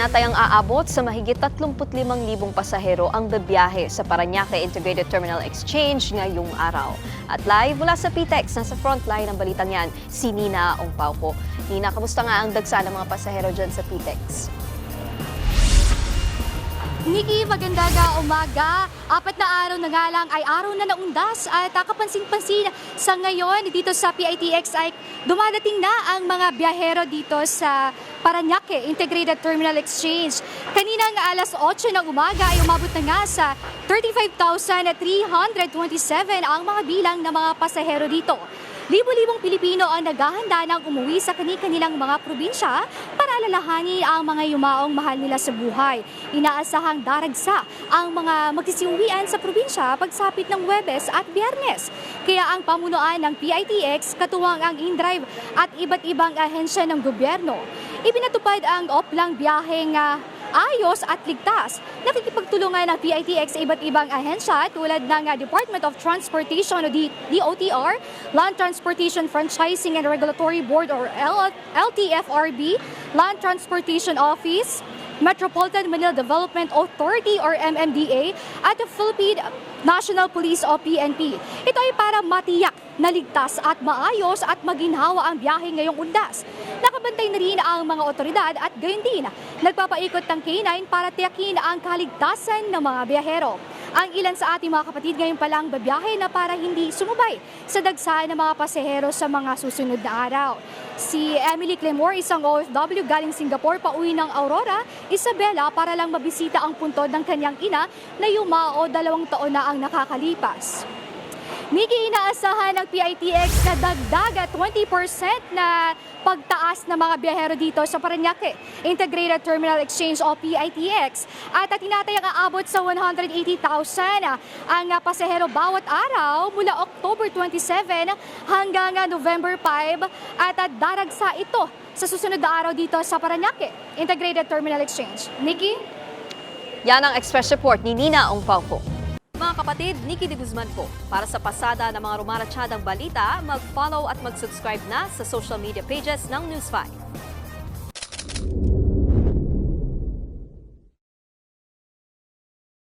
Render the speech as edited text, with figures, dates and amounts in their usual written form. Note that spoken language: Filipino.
Tinatayang aabot sa mahigit 35,000 pasahero ang bibiyahe sa Parañaque Integrated Terminal Exchange ngayong araw. At live mula sa PTEX, nasa frontline ng balitang yan, si Nina Ongpauco. Nina, kamusta nga ang dagsa ng mga pasahero dyan sa PTEX? Nikki, magandang umaga. 4 na araw na nga lang ay araw na naundas at kapansin-pansin sa ngayon dito sa PITX ay dumadating na ang mga biyahero dito sa Parañaque Integrated Terminal Exchange. Kaninang alas 8 ng umaga ay umabot na nga sa 35,327 ang mga bilang ng mga pasahero dito. Libo-libong Pilipino ang naghahanda ng umuwi sa kani-kanilang mga probinsya para alalahanin ang mga yumaong mahal nila sa buhay. Inaasahang daragsa ang mga magsisiuwian sa probinsya pagsapit ng Huwebes at Biyernes. Kaya ang pamunuan ng PITX, katuwang ang InDrive at iba't ibang ahensya ng gobyerno, ibinatupad ang oplang biyaheng ayos at ligtas. Nakikipagtulungan ng PITX sa iba't ibang ahensya tulad ng Department of Transportation o DOTR, Land Transportation Franchising and Regulatory Board or LTFRB, Land Transportation Office, Metropolitan Manila Development Authority or MMDA at the Philippine National Police o PNP. Ito ay para matiyak na ligtas at maayos at maginhawa ang biyahe ngayong undas. Nakabantay na rin ang mga otoridad at gayon din nagpapaikot ng K9 para tiyakin ang kaligtasan ng mga biyahero. Ang ilan sa ating mga kapatid ngayon palang babiyahe na para hindi sumubay sa dagsaan ng mga pasahero sa mga susunod na araw. Si Emily Clemore, isang OFW galing Singapore, pauwi ng Aurora, Isabela para lang mabisita ang puntod ng kanyang ina na yumao 2 taon na ang nakakalipas. Nikki, inaasahan ng PITX na dagdag 20% na pagtaas ng mga biyahero dito sa Parañaque Integrated Terminal Exchange o PITX at tinatayang aabot sa 180,000 ang pasahero bawat araw mula October 27 hanggang November 5 at daragsa ito sa susunod na araw dito sa Parañaque Integrated Terminal Exchange. Nikki? Yan ang Express Report ni Nina Ongpauco. Mga kapatid, Nikki de Guzman po. Para sa pasada ng mga rumaratsyadang balita, mag-follow at mag-subscribe na sa social media pages ng News 5.